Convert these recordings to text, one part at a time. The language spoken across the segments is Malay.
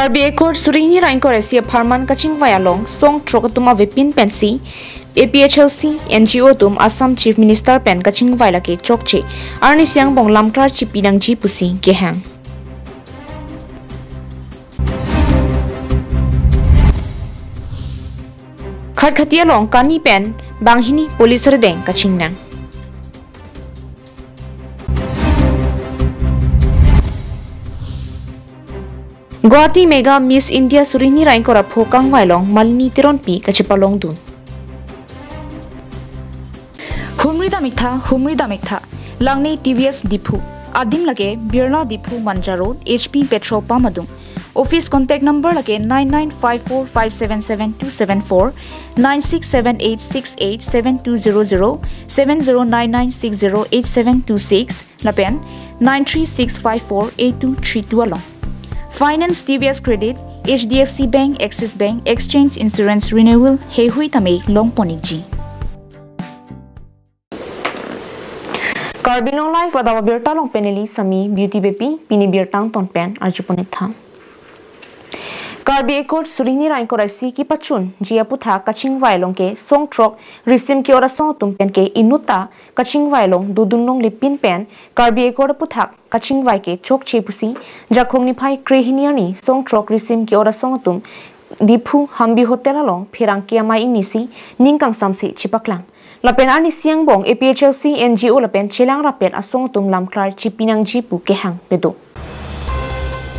Karbi Accord surini rain koresia Farman kaching via long song trokatuma vipin pensi APHLC NGO tum Assam Chief Minister pen kaching via ke chokche arni siang bong lamklar chipinang ji pusi gehang khatia long kani pen banghini police redeng kaching nang Guwahati Mega Miss India surini rain kora phokang wailong malini tiron pi kachipalong dun. Humri damikha langne TVS Dipu adim lage Birla Dipu Manja Road HP Petrol Pump adum office contact number lage 9954577274 9678687200 7099608726 lapen 936548232 along. Finance TVS Credit, HDFC Bank, Axis Bank, Exchange Insurance Renewal, Hehui Tame, Long Poniji. KarbiAnglongLIVE wadawa birta long peneli sami beauty bepi pini birtang ton pen arjuponitha. Karbi Accord surini rain koraisi ki pachun jia putha kaching vailong ke song trok risim ki ora song tumpen ke inuta kaching vailong dudungnong lipin pen Karbi Accord putha kaching vai ke chok chepusi jakhong ni phai krehiniar ni song trok risim ki ora song tum dipu hambi hotel along phirang ki amai inisi ningkang samsi chipaklang lapen ani siang bong APHLC NGO lapen chelang rapet asong tum lamklar chipinang jipu ke hang pedo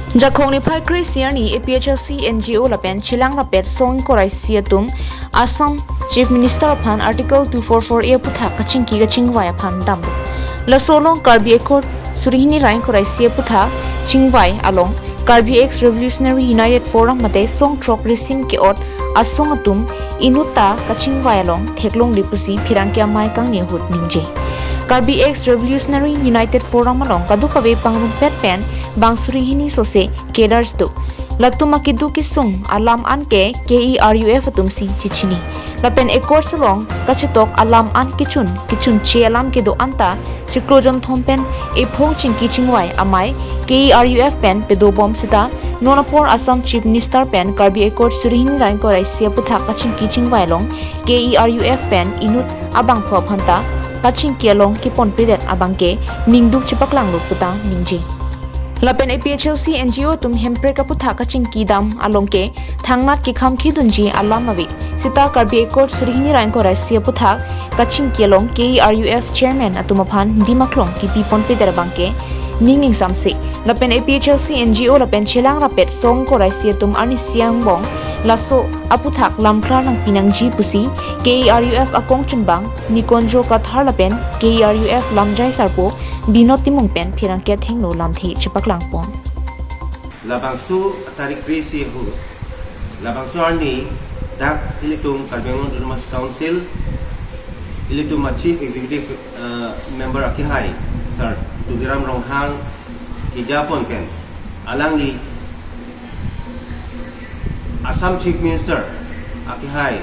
Jakhong ni phai krehiniar ni APHLC NGO lapen chelang rapet song korai siatum Assam Chief Minister phan Article 244A putha kaching ki kaching vai phan dam lasolong Karbi Accord surini rain korai sia putha chingwai along Karbi X Revolutionary United Forum mate song trok risim ke ot asong atum inuta kachingwai along theklong lipusi phirangkya mai kang ne hut ningje Karbi X Revolutionary United Forum along kadukawe pangrung pet pen bangsuri hini sose kedars do latuma kidu kisung alam an ke KERUF atum si chichini lapen Accord salong kachetok alam an kichun che alam ke do anta chikrojon thompen e phong chingki chingwai amai KERUF pen pedo bom sita nonapor Assam Chief Minister pen Karbi Accord surin rain korai sia putha kaching ki chingwai long KERUF pen inut abang pho phanta kaching ki long ki pon pedet abang ke ningduk chipaklang lu puta ningje lapen APHLC NGO tum hempre ka putha kaching ki dam along ke thangnat ki kham khi dunji alam awi sita Karbi Accord surini rain korai sia putha kaching ki long KERUF chairman atumaphan dimaklong ki pipon pedera bangke ninging samse lapen APHLC NGO lapen chelang rapet song korai sia tum ani siang bong laso aputhak lamklar nang pinangji pusi KERUF akong chumbang nikonjo kathar lapen KERUF lamjai sarpo binotimung pen phirangke thengno lamthi chipaklang pon labangsu tarik krisi hu labangsu ani dak ilitung KarbiAnglong Council ilitung chief executive member akihai sir tugiram ronghang hijapon pen alangli Assam Chief Minister akihai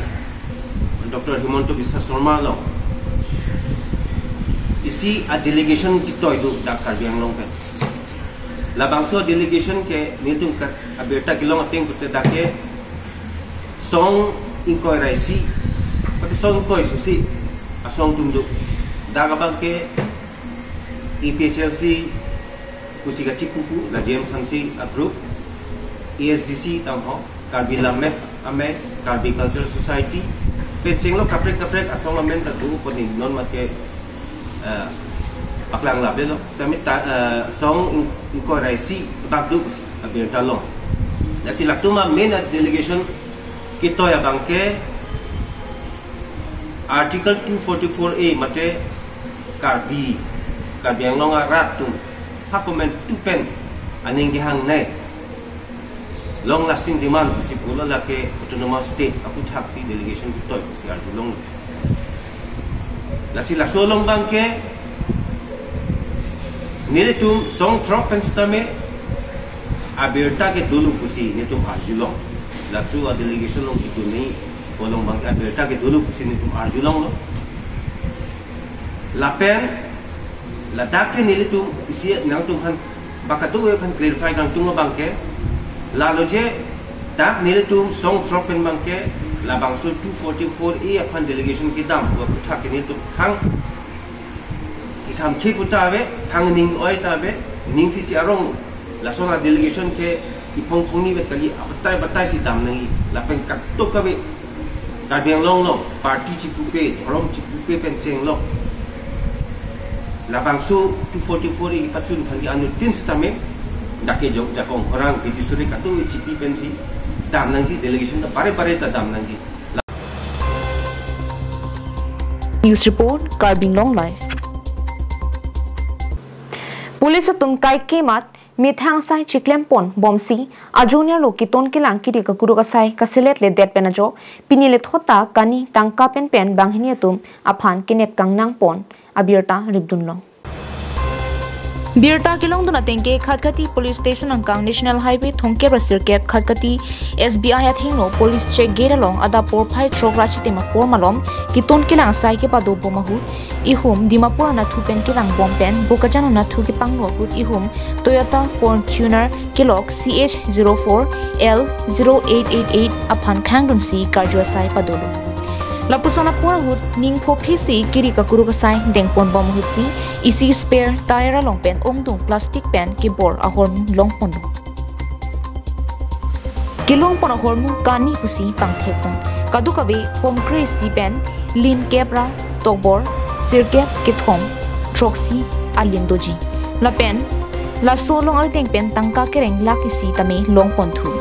Dr. Himonto Biswa Sharma long isi a delegation kitoi du dak KarbiAnglong pen labangso delegation ke nitum kat abeta kilong ating putte dake song inkoi raisi pati song koi susi asong tumdu dagabang ke APHLC kusiga chipuku la James Hansi group ESGC tamho Karbi Lamet ame Karbi Cultural Society pe chenglo kaprek asong amen ta du poni non mate aklang labelo kami song inkoi raisi bagdu abeta long nasi laktuma main delegation kitoya bangke Article 244A mate KarbiAnglong ratum hakomen tupen aning gihang nai long lasting demand si pula lake autonomous state aku taxi delegation kitoy si arjulong lasi lasolong bangke nilitum song trok pensitame aberta ke dulu kusi nitum arjulong lasu delegation long itu ni bolong bangke aberta ke dulu kusi nitum arjulong lo lapen ladak ke nilitum isi nang tum han bakatu we kan clarify kang tunga bangke lalu je tak nilai tu song tropen bangke labang so 244 apan delegation kita buat putak ini tu hang ikam ke putawe hang ning oi tawe ning si arong la sona delegation ke ipong ni bet kali batai si dam nangi lapen katok kawe Karbi Anglong lo parti cikupe orang cikupe penceng lo labang so 244 i pacun bagi anu tin setame dake jok jakong orang biti suri katu cipi pensi dam nangji delegation ta pare ta dam nangji. News report KarbiAnglongLIVE. Police tum kai kemat mithang sai chiklempon bomsi ajunia lo kiton kilang kidi ka guru ka sai ka silet le det penajo pinile thota kani tangka pen banghini tum aphan kinep kangnang pon abirta ribdunlo. Birta kilong duna tengke khatkati police station angkang national highway thongke rasirket khatkati SBI athingno police check gate along adapur phai trograchi tema pormalom kiton kilang sai ke padu bomahu ihum dimapur na thupen kilang bompen bokajana na thu ki pangno hut ihum Toyota Fortuner kilok CH04 L0888 aphan khangdun si karjo sai padolo lapusona pura hut ningpho phisi kiri ka kuru ka sai dengpon bom hut si isi spare tire long pen ongdung plastic pen ki bor ahor long pon kilong pon ahor mu kani pusi pangthekon kadukabe home crazy si pen lin kebra tokbor sirkep kithom troxy alindoji la pen la solong al teng pen tangka kereng lakisi tame long pon thu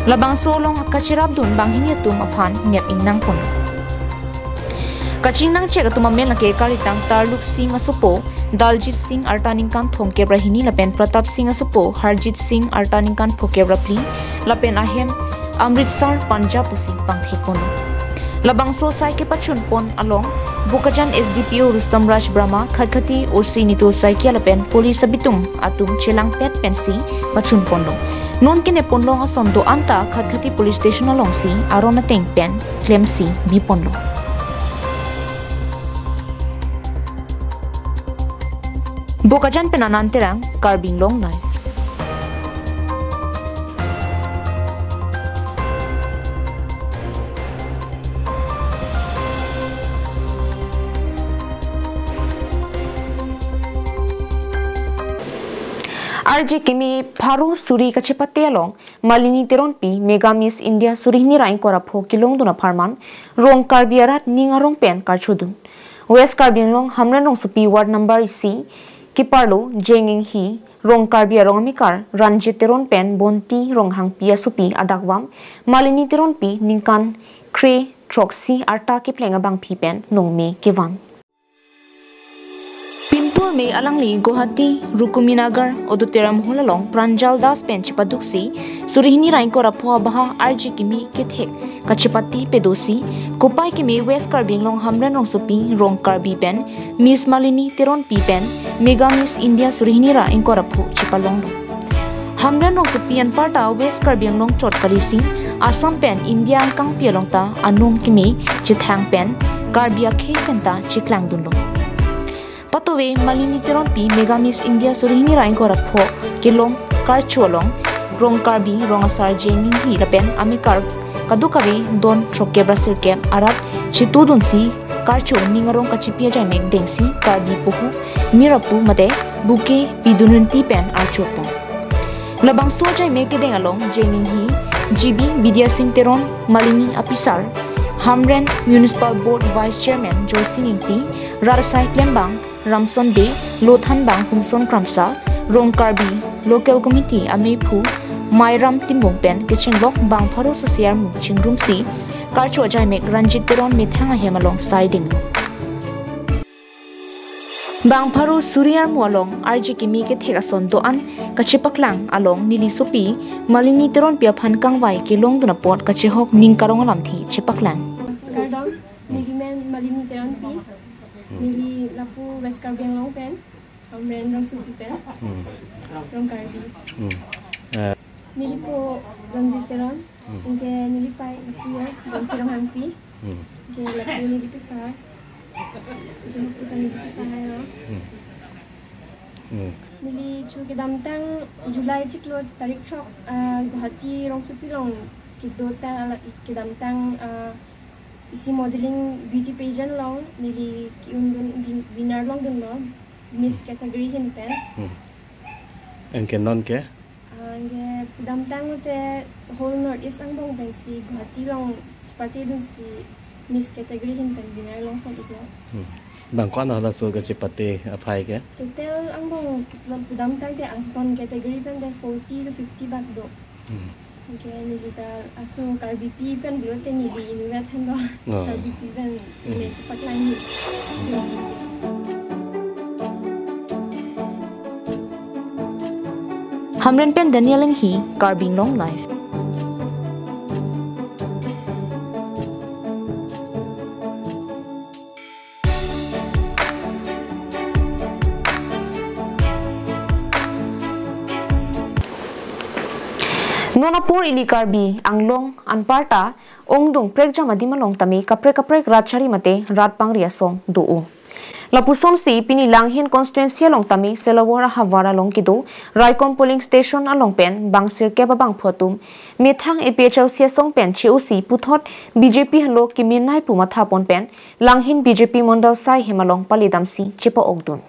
labang solong kachirab dun banghini tum aphan nyap ingnang pon Kaching nang cek atuma mel ke karitang Tarluk Singh asupo Daljit Singh artaning kan thongke brahini lapen Pratap Singh asupo Harjit Singh artaning kan thoke brapli lapen ahem Amritsar Punjab pusi pangthekono labang so sai ke pachun pon along Bukajan SDPO Rustam Raj Brahma khatkati OC nito sai ke lapen police abitung atum chelang pet pensi pachun pondong non kene ponlong asom do anta khatkati police station along si arona teng pen claim si bi pondong Bokajan penananterang KarbiAnglongLIVE. RJ Kimi Paru Suri Kachipate along Malini Teronpi Mega Miss India Surihni Rain Korapho Kilong Duna Parman Rong Karbiarat Ningarong Pen Karchudun West KarbiAnglong Hamran Rong Supi Ward number C Kiparlo Jenging Hi Rong Karbia Rong Amikar Ranjit Teron Pen Bonti Rong Hang Pia Supi Adagwam Malini Teron Pi Ningkan Kre Troxy Arta Ki Plenga Bang Pi Pen Nong Me Kivan Pinpur Me Alangli Guwahati Rukuminagar Oduteram Hulalong Pranjal Das Pen Chipaduksi Surihni Rain Korapho Baha RJ Kimi Kithek Kachipati Pedosi Kupai Kimi West KarbiAnglong Hamran Rong Supi Rong Karbi Pen Miss Malini Teron Pi Pen Mega Miss India Surihni Ra in Korapho Chipalong Hamran Rong Supi an Parta West KarbiAnglong Chot Karisi Assam Pen India Kang Pialong Ta Anung Kimi Chithang Pen Karbia Khe Penta Chiklang Dunlo Patowe Malini Teron Pi Mega Miss India Surihni Ra in Korapho Kilong Karchualong Rong Karbi Rong Asar Jenging Hi Lapen Amikar Kadukawe Don Troke Brasir Kem Arat Chitudun Si Karcho Ningarong Kachipia Jamek Dengsi Karbi Puhu Mirapu Mate Buke Pidununti Pen Archopong Labang Soja Meke Dengalong Jenging Hi GB Vidya Singh Teron Malini Apisar Hamren Municipal Board Vice Chairman Joy Siningti Rarasai Klembang Ramson Bay Lothan Bang Humson Kramsa Rong Karbi Local Committee Amepu Mairam Timbong Pen Kitchenlok Bang Paro Sosiar Mu Chingrum Si Karcho Jaimek Ranjit Teron Mithanga Hemalong Siding Bang Paro Suriyar Mu along RJ Kimi ke Thegason Doan Kachipaklang along Nilisopi Malini Teron Piaphan Kangwai Kilong Duna Port Kachihok Ningkarong Lamthi Chipaklang Kardang Nilimen Malini Teron Pi Nili Lapu West KarbiAnglong Pen Amren Rong Supi Pen Rong Karbi Nilipo Ranjit Teron Inke Nilipai Ipia Don Tirong Hangpi Inke Lapu Nilipisar Inke Nilipisar Hayo Nili chu kedamtang Julai ciklo tarik chok Guwahati rong supilong kidota kedamtang isi modeling beauty pageant long nili kiundun winner long dun lo miss category hin pen. Engke non ke? Angge kedamtang te whole North East ang bong pen si Guwahati long seperti dun si miss category hin pen winner long pen iklo. Bangkok ada so ke cepati apa ke? Total ang bong kedamtang te angton category pen te 40 to 50 baht do. Okay, ni kita aso Karbi pen dulu te ni di inuat hendo. Karbi pen ni cepat lagi. Hamren pen Daniel hi KarbiAnglongLIVE. Nonapur ili Karbi Anglong anparta ongdung prekja madimalong tami kapre ratchari mate rat pangria song duu. Lapuson si pini langhin constituency long tami selawara hawara long kidu Raikom polling station along pen bangsir ke babang photum methang APHL song pen chiusi puthot BJP halo kiminai pumatha pon pen langhin BJP mondal sai hemalong palidamsi chipo ogdun.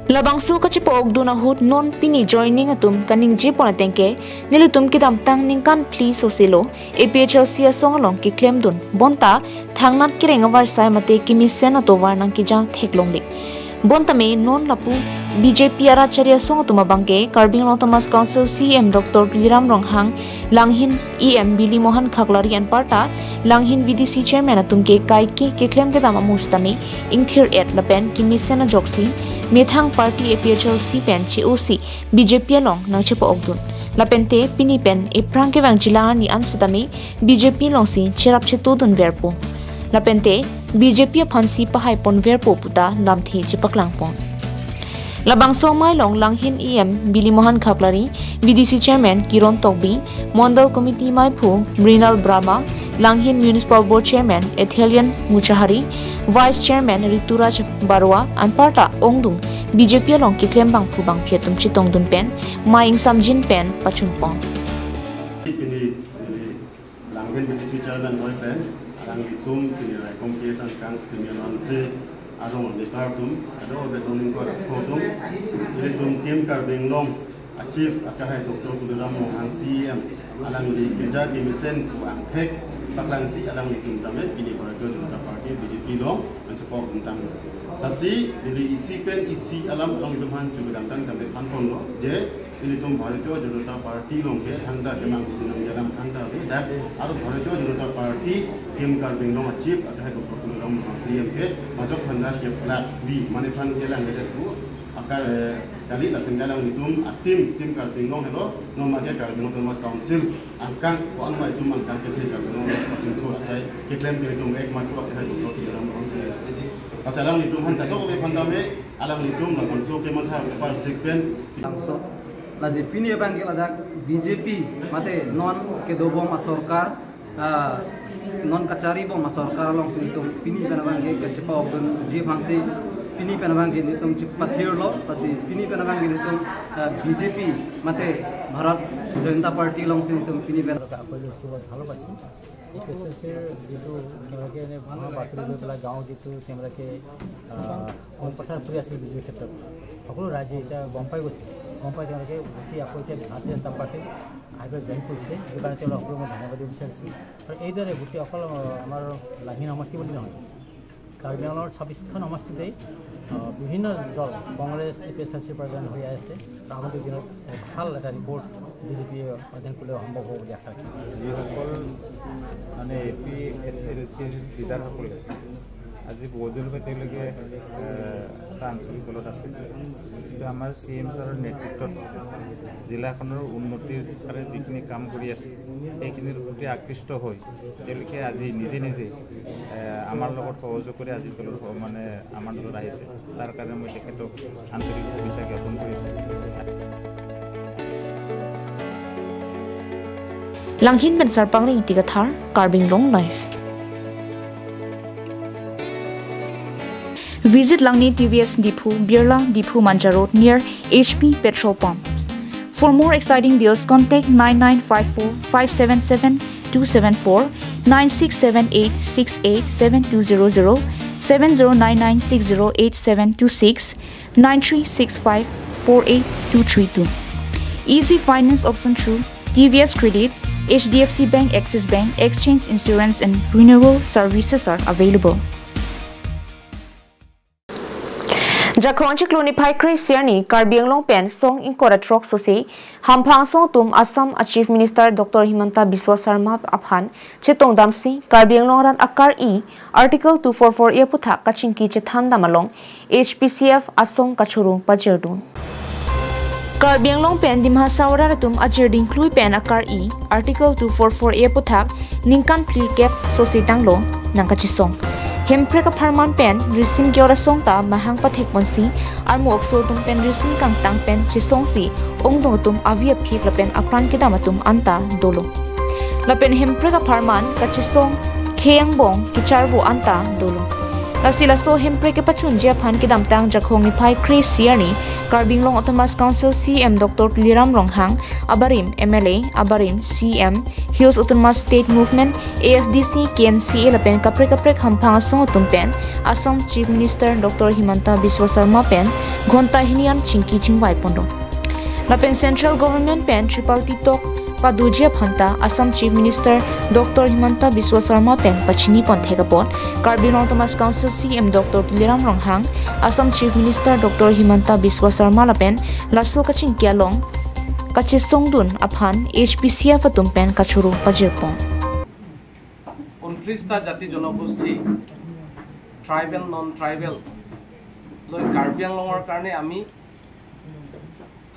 Labangsu ka chipo ogduna hut non pini joining atum kaning jipona tengke nilitum kidam tang ningkan please sosilo APHL song along ki claim dun bonta thangnat kireng awar sai mate kimi sena to war nang ki jang theklongli bonta me non lapu BJP aracharya song atuma bangke KarbiAnglong Thomas Council CM Dr. Piram Ronghang langhin EM Billy Mohan Khaklari an parta langhin VDC chairman atum ke kai ki claim ke dama mustami ingthir et lapen kimi sena joksi Methang party APHL pen COC BJP long nang chepo ogdun lapente pini pen iprang ke wang jilangan ni ansadami BJP long si cherap cheto dun verpo lapente BJP phansi pahai pon verpo puta lamthi chipaklang pon labang somai long langhin EM Billy Mohan Khaklari VDC chairman Kiron Tokbi Mondal committee mai phu Mrinal Brahma Langhin Municipal Board Chairman Ethelian Muchahari Vice Chairman Rituraj Barwa Anparta Ongdung BJP long ki claim bang phu bang phetum chitong dun pen maing samjin pen pachun pong ini Langhin BDC Chairman Boy pen ang itum kini Raikom case ang kang similan se arong lekartum ado betoning ko rapotum ini tum tim KarbiAnglong achieve akahai Dr. Piram Mohan CM alang di keja dimisen ang hek Paklansi alang litum tame kini Bharatiya Janata Party BJP long mencepok tentang tasi dari isi pen isi alam long itumhan juga tentang tame panton lo je ini tum Bharatiya Janata Party long ke hangda kemang dinam jalan hangda ke dan aru Bharatiya Janata Party tim KarbiAnglong achieve atau Dr. Piram CM ke majok handar ke plak bi mane pan kelang ke tu akar kali la kendalang itum tim KarbiAnglong hello nomor dia KarbiAnglong Thomas Council angkang ko anu itu mangkang ke KarbiAnglong macam tu saya klaim ke itum ek macam apa itu Dr. Piram Council asalang itum han kado be pandame alang itum la konso ke matha par sekpen so lazi pini bang ke adak BJP mate non ke dobom sarkar non kachari bom sarkar long situm pini banabang ke chepa obun je bangsi pini penabang ke nitum pathir lo pasi pini penabang ke nitum BJP mate Bharat Janata Party long nitum pini penabang आपले सुरुवात झालो पासून एसएससी जितु के ने बातरी बेला गांव जितु तेमरा के प्रचार पुरी आसी बिजली क्षेत्र সকলো ৰাজ্য এটা গম পাই গৈছে গম পাই তেওঁলোকে অতি আপোতে ভাৰতীয় জনতা পাৰ্টি আইবৰ জইন কৰিছে যিবাৰ তেওঁলোক সকলো ধন্যবাদ বিচাৰিছোঁ আৰু এইদৰে গোটেই অকল আমাৰ লাহিন সমষ্টি বুলি নহয় KarbiAnglongৰ 26খন সমষ্টিতেই বিভিন্ন দল কংগ্ৰেছ এপিএছএলচিৰ পৰা জইন হৈ আছে আগন্তুক দিনত ভাল এটা ৰিপৰ্ট বিজেপি অধ্যয়ন কৰিবলৈ সম্ভৱ হ'ব বুলি আশা ৰাখিছোঁ যিসকল মানে এপিএছএলচিৰ লিডাৰসকলে আজি বহুদিনলৈকে তেওঁলোকে এটা আঞ্চলিক দলত আছে কিন্তু আমাৰ CM ছাৰৰ নেতৃত্বত জিলাখনৰ উন্নতিৰ কাৰণে যিখিনি কাম কৰি আছে সেইখিনিৰ প্ৰতি আকৃষ্ট হৈ তেওঁলোকে আজি নিজে আমাৰ লগত সহযোগ কৰি আজি দলৰ মানে আমাৰ দলত আহিছে তাৰ কাৰণে মই তেখেতক আন্তৰিক শুভেচ্ছা জ্ঞাপন কৰিছোঁ Langhin ben sarpangli itigathar KarbiAnglongLIVE Visit Langni TVS Dipu, Birla Dipu Manja Road near HP Petrol Pump. For more exciting deals, contact 9954-577-274, 9678-687200, 7099608726, 9365-48232. Easy finance option through TVS Credit, HDFC Bank, Axis Bank, Exchange Insurance and Renewal services are available. Jakhon Chikloni Pai Chris Siani, Karbi Anglong Pen, Song in Koratrok Sosi, Hampang Song Tum, Assam, Chief Minister Dr. Himanta Biswa Sarma Aphan, Chetong Damsi, Karbi Anglong Ran Akar E, Article 244 Eputa, Kachinki Chetan Damalong, HPCF Asong Kachurung Pajerdun. Karbi Anglong Pen, Dimhasawara Tum, Ajerding Klui Pen Akar E, Article 244 Eputa, Ninkan Clear Cap Sosi Tanglong, Nankachisong. Hempreka Parman Pen, Risim Gyora Songta, Mahang Patek Monsi, Armok Sotum Pen Risim Kang Tang Pen, Chisongsi, Ongdotum, Avia Pik La Pen Akran Kidamatum Anta, Dolo. La Pen Hempreka Parman, Kachisong, Keang Bong, Kicharbo Anta, Dolo. La Sila So Hempreka Pachun Japan Kidamtang Jakhong ni Pai Chris Siani, Karbi Anglong Autonomous Council CM Dr. Liram Ronghang, Abarim MLA, Abarim CM, Hills Autonomous State Movement, ASDC, KNCA Lapen Kaprek Hampang Song Tumpen, Assam Chief Minister Dr. Himanta Biswa Sarma Pen, Ghonta Hinian Chinki Chingwai Pondo. Lapen Central Government Pen, Triple Titok, Padujia Phanta, Assam Chief Minister Dr. Himanta Biswa Sarma Pen, Pachini Ponthegapon, Karbi Anglong Autonomous Council CM Dr. Liram Ronghang, Assam Chief Minister Dr. Himanta Biswa Sarma Lapen, Lasso Kaching Kialong, Kachisong Dun Aphan, HPCF Tumpen Kachuru Pajirpong. 29টা জাতি জনগোষ্ঠী ট্রাইবেল নন ট্রাইবেল লৈ কাৰ্বি আংলঙৰ কাৰণে আমি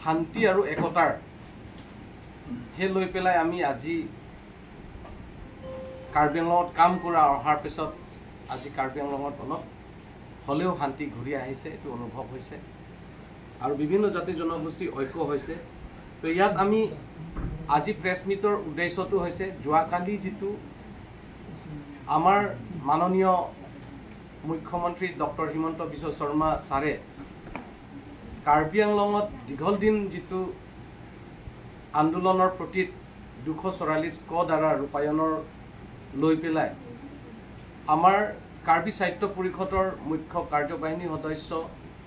শান্তি আৰু একতাৰ হে লৈ পেলাই আমি আজি কাৰ্বি আংলঙত কাম কৰা অহাৰ পিছত আজি কাৰ্বি আংলঙত অলপ হলেও শান্তি ঘূৰি আহিছে এটো অনুভৱ হৈছে আৰু বিভিন্ন জাতি জনগোষ্ঠী ঐক্য হৈছে তো ইয়াত আমি আজি প্ৰেছ মিটৰ উদ্দেশ্যটো হৈছে যোৱাকালি যেটো আমাৰ মাননীয় মুখ্যমন্ত্ৰী ডক্টৰ হিমন্ত বিশ্ব শৰ্মা ছাৰে কাৰ্বি আংলঙত দীঘল দিন যেটো আন্দোলনৰ প্ৰতি 244 ক দ্বাৰা ৰূপায়ণৰ লৈ পেলাই আমাৰ কাৰ্বি সাহিত্য পৰিষদৰ মুখ্য কাৰ্যবাহিনী সদস্য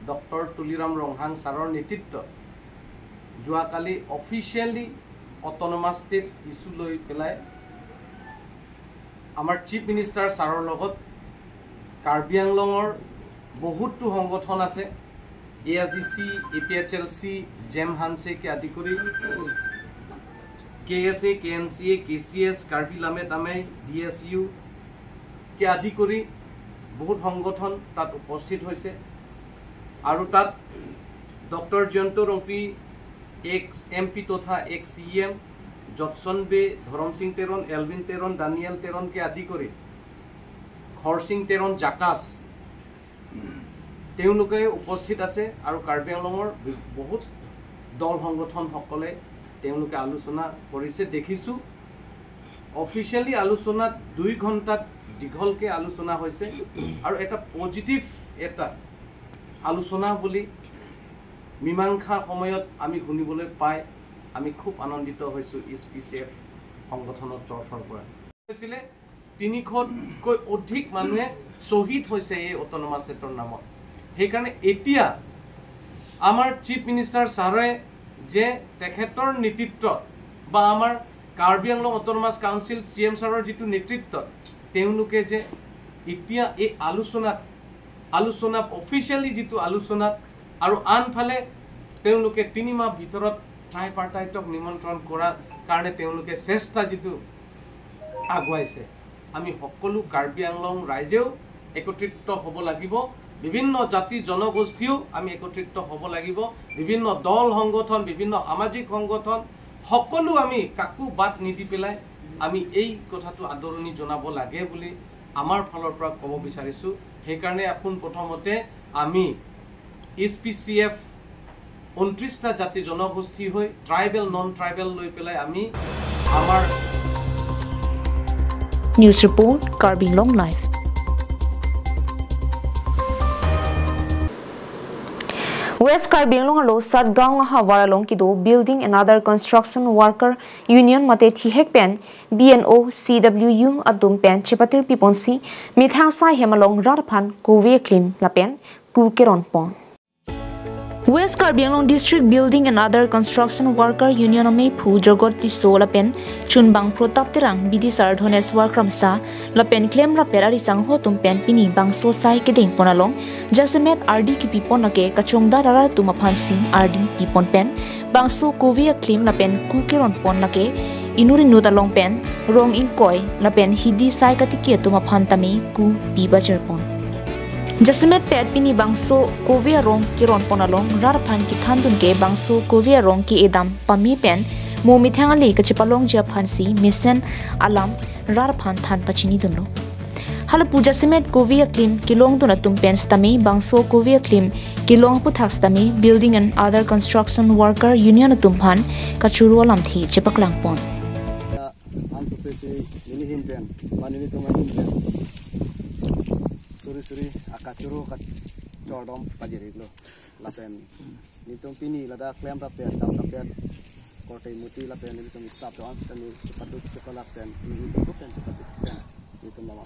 ডক্টৰ তুলিৰাম ৰংহাং ছাৰৰ নেতৃত্বত যোৱাকালি অফিচিয়েলি অটোনমাস ষ্টেট ইস্যু লৈ পেলাই আমাৰ চিফ মিনিষ্টাৰ ছাৰৰ লগত কাৰ্বি আংলঙৰ বহুতো সংগঠন আছে এএসডিসি এপিএচএলসি জেম হানসে কে আদি কৰি কেএসএ কেএনসিএ কেসিএস কাৰ্বি লামেট আমে ডিএসইউ কে আদি কৰি বহুত সংগঠন তাত উপস্থিত হৈছে আৰু তাত ডক্টৰ জয়ন্ত ৰংপি এক্স এমপি তথা এক্স সিএম জটসন বে ধৰম সিং তেৰণ এলভিন তেৰণ দানিয়েল তেৰণ কে আদি কৰি খৰসিং তেৰণ জাকাস তেওঁলোকে উপস্থিত আছে আৰু কাৰ্বি আংলঙৰ বহুত দল সংগঠন সকলে তেওঁলোকে আলোচনা কৰিছে দেখিছো অফিচিয়েলি আলোচনা 2 ঘণ্টাত দীঘলকে আলোচনা হৈছে আৰু এটা পজিটিভ এটা আলোচনা বুলি মীমাংসা সময়ত আমি শুনিবলৈ পাই আমি খুব আনন্দিত হৈছো এছপিচিএফ সংগঠনৰ তৰফৰ পৰা হৈছিলে 300কৈ অধিক মানুহে শহীদ হৈছে এই অটোনমাস ষ্টেটৰ নামত সেইকাৰণে এতিয়া আমাৰ চিফ মিনিষ্টাৰ ছাৰে যে তেখেতৰ নেতৃত্বত বা আমাৰ কাৰ্বি আংলং অটোনমাস কাউন্সিল সিএম ছাৰৰ যেটো নেতৃত্বত তেওঁলোকে যে এতিয়া এই আলোচনা অফিচিয়েলি যেটো আলোচনা আৰু আনফালে তেওঁলোকে 3 মাহ ভিতৰত ট্ৰাইপাৰ্টাইটক নিমন্ত্ৰণ কৰাৰ কাৰণে তেওঁলোকে চেষ্টা যেটো আগুৱাইছে আমি সকলো কাৰ্বি আংলং ৰাইজেও একত্ৰিত হ'ব লাগিব বিভিন্ন জাতি জনগোষ্ঠীও আমি একত্ৰিত হ'ব লাগিব বিভিন্ন দল সংগঠন বিভিন্ন সামাজিক সংগঠন সকলো আমি কাকু বাদ নিদি পেলাই আমি এই কথাটো আদৰণি জনাব লাগে বুলি আমাৰ ফালৰ পৰা ক'ব বিচাৰিছো সেইকাৰণে আপোন প্ৰথমতে আমি এছপিচিএফ 29টা জাতি জনগোষ্ঠী হৈ ট্ৰাইবেল নন ট্ৰাইবেল লৈ পেলাই আমি আমাৰ News report KarbiAnglongLIVE West Karbi Anglong alo sat gaung ha waralong kido building and other construction worker union mate thi hekpen BNO CWU adum pen chipatir piponsi mithang sai hemalong rarphan kowe klim lapen ku keron pon. West Karbi Anglong District Building and Other Construction Worker Union of Pu Jogot Tiso Lapen Chunbang Protap Tirang Bidi Sardhones Workram Sa Lapen Claim Raper Arisang Hotum Pen Pini Bang So Sai Keding Ponalong Jasemet RD Kipi Ponake Kachongda Dara Tumapansi RD Pipon Pen Bang So Kovia Claim Lapen Kukiron Pon Lake Inuri Nutalong Pen Rong Inkoi Lapen Hidi Sai Katiki Tumapantame Ku Diba Jerpon. Jasemet pet pini bangso kovia rong kiron ponalong rarphan ki thandun ke bangso kovia rong ki edam pami pen mo mithang le kachipalong ja phansi mission alam rarphan than pachini dunno hal puja semet kovia klim kilong dun atum pen stami bangso kovia klim kilong puthak stami building and other construction worker union atum phan kachuru alam thi chepaklang pon suri akachuru kat jordom pajiriglo lasen nitum pini lada claim rapen tam rapen kote muti lapen nitum stop on tani padu chokolapen nitum pen nitum lama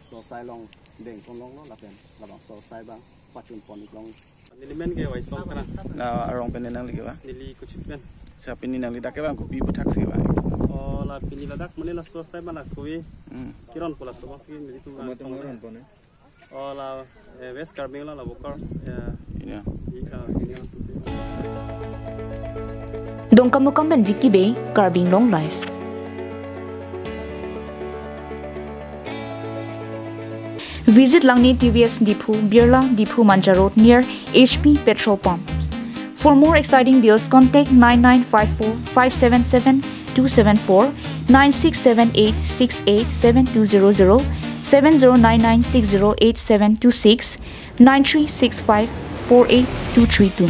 so sai long deng konglong lo lapen lama so sai bang pachun ponik long Nilimen ke wai song kana na arong pen nang liga nili kuchit pen sa pini nang lidak bang kopi putak si bang oh la pini ladak mane la so sai bana kowe kiron pola so bang sigi nili tu oh la West Karbi Anglong la workers ya Dongkamu kamben Vicky Bay KarbiAnglongLIVE. Visit Langni TVS Dipu Birla Dipu Manja Road near HP Petrol Pump. For more exciting deals, contact 9954-577-274, 9678-687200, 7099608726, 9365-48232.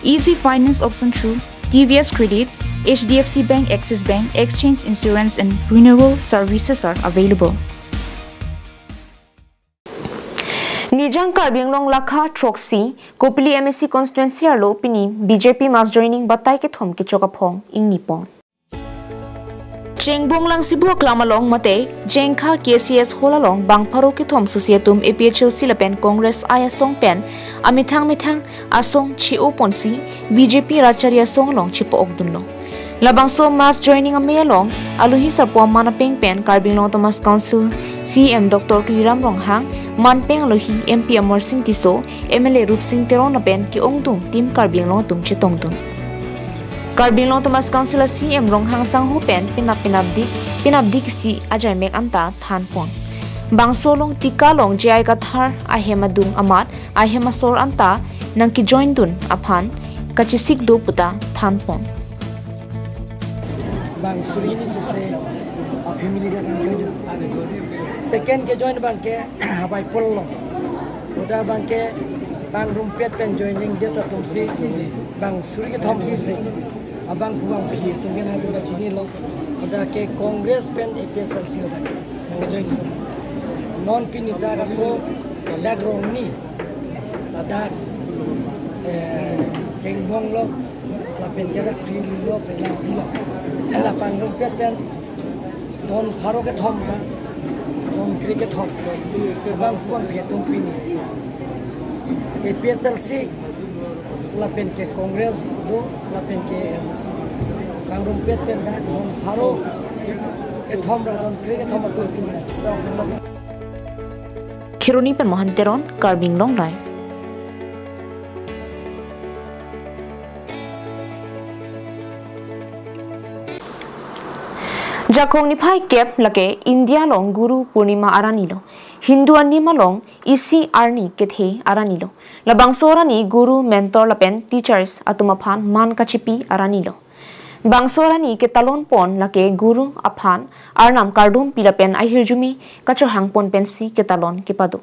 Easy finance option through TVS Credit, HDFC Bank, Axis Bank, Exchange Insurance and Renewal Services are available. Nijang Karbi Anglong Lakha Troxy, Kopili MSC constituency arlo pini BJP mass joining batay ke thom ke chokapong ing nipon. Chengbong lang sibu klamalong mate, Jengkha KCS holalong bang paro ke thom susietum APHL silapen Congress ayasong pen, amithang asong chiu ponsi, BJP racharya song long chipo ogdunlo. Labangso mass joining a mayalong, aluhi sarpo manapeng pen Karbi Anglong Thomas Council, CM Dr. Tuiram Ronghang, Manpeng aluhi MP Amar Singh Tiso, MLA Rup Singh Terong na pen ki ongtung Team Karbi Anglong tum chitongtung. Karbi Anglong Thomas Council CM Ronghang Sangho pen pinabdi kisi ajay mek anta than pon. Bangso long tika long jai kathar ahemadung amat ahemasor anta nang ki join dun aphan kachisik do puta than pon. Bang suri ni sese family ka join second ke join bang ke habai pollo oda bang ke bang rumpet pen joining data tumsi bang suri ke thom sese abang fuang phi tungen ha tu chini lo oda ke congress pen APSL si oda nang join non pinita ka ko lagrong ni ada chengbong lo la pen kera kri lo pen la bilo ala pang rumpet pen don pharo ke thom ha don kri ke thom bang fuang phi tum pini APSL si lapen ke Congress do lapen ke SSC bang rumpet pen da don pharo ke thom ra don kri ke thom tu pini Khironi pen Mohanteron KarbiAnglongLIVE. Jakong nipai kep lake India long Guru Purnima aranilo, Hindu anima long isi arni kethe aranilo, labangso arani Guru mentor lapen teachers atumaphan man kachipi aranilo. Bangso arani ke talon pon lake Guru aphan arnam kardum pilapen ahirjumi kachor hangpon pensi ke talon ke padu.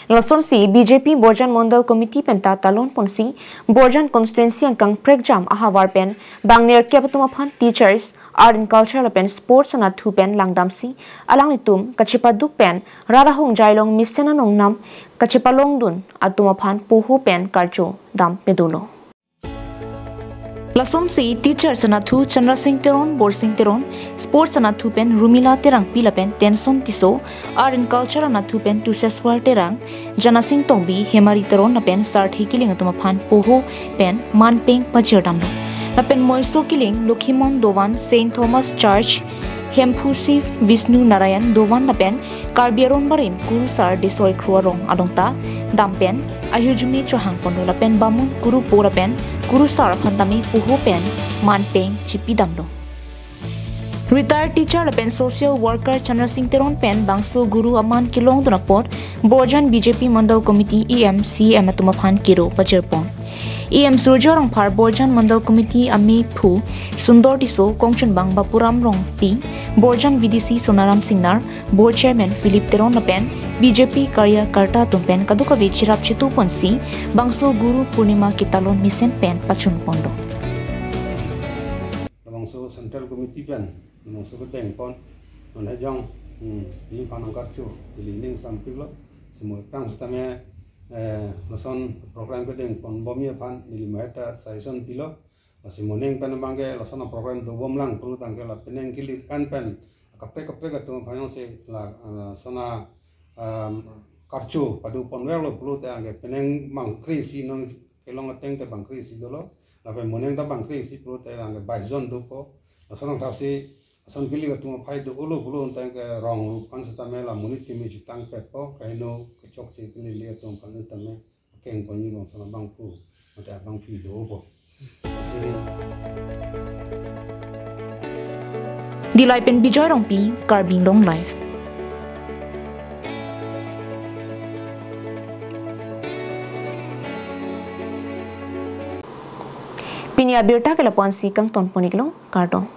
Lason si BJP Borjan Mondal Committee penta talon ponsi Borjan constituency ang kang pregjam ahawar pen bangner kepatuma phan teachers art and cultural pen sports and thu pen langdamsi alang itum kachipaduk pen rarahong jailong misena nong nam kachipalong dun atuma phan puhu pen karcho dam pedulo. Lason si teacher sanathu Chandra Singh Teron, Bor Singh Teron, sports sanathu pen Rumila Terang pila pen Tenson Tiso, art and culture sanathu pen Tuseswar Terang, Jana Singh Tongbi, Hemari Teron na pen Sarthi Kiling atuma phan Poho pen Manpeng Pajirdam. Na pen Moiso Kiling, Lukhimon Dovan, St. Thomas Church, Hemphusiv Vishnu Narayan Dovan na pen Karbiaron Marin Kurusar Desoy Kruarong Adongta, Dampen, Ahirjumi Chohang Pondo la pen Bamun Kuru Pora pen Kurusar Phantami Puhu pen Manpeng Chipi Damdo. Retired teacher la pen social worker Chandra Singh Teron pen Bangso Guru Aman Kilong Dunapot Borjan BJP Mandal Committee EMC Amatumaphan Kiro Pajirpon. EM Surjorong Par Borjan Mandal Committee Ame Phu Sundor Tiso Kongchun Bang Bapuram Rong Pi Borjan VDC Sonaram Singnar Board Chairman Philip Teron na pen BJP Karya Karta Tumpen Kadukavi Chirap Chitu Ponsi Bangso Guru Purnima Kitalon Misen Pen Pachun Pondo. Bangso Central Committee Pen Bangso Bedeng Pon Nonhajong Li Panangkarchu Tilining Sampiglo Semua Kang Stame Lason program Bedeng Pon Bomia Pan Nilimeta Saison Pilo Lasimoneng Penabangge Lason program Do Bomlang Perlu Tangke La Peneng Kilit Kan Pen Kapek Atau Panyong Se La Sana Karchu Padu Ponwelo Perlu Tangke Peneng Mang Krisi Nong Kelong Ateng Te Bang Krisi Dolo La Pemoneng Ta Bang Krisi Perlu Tangke Baizon Duko Lason Kasi Lason Kili Atau Pai Do Ulu Perlu Tangke Rong Rupan Setame La Munit Kimi Jitang Pepo Kaino Kecok Cikini Lihat Atau Pan Setame Keng Ponyi Long Sana Bang Pu Ada Bang Pi Do Opo Di Lai Pen Bijoy Rongpi, KarbiAnglongLIVE. Pinia Birta ke lapuan si kang ton poniklo, Kardong.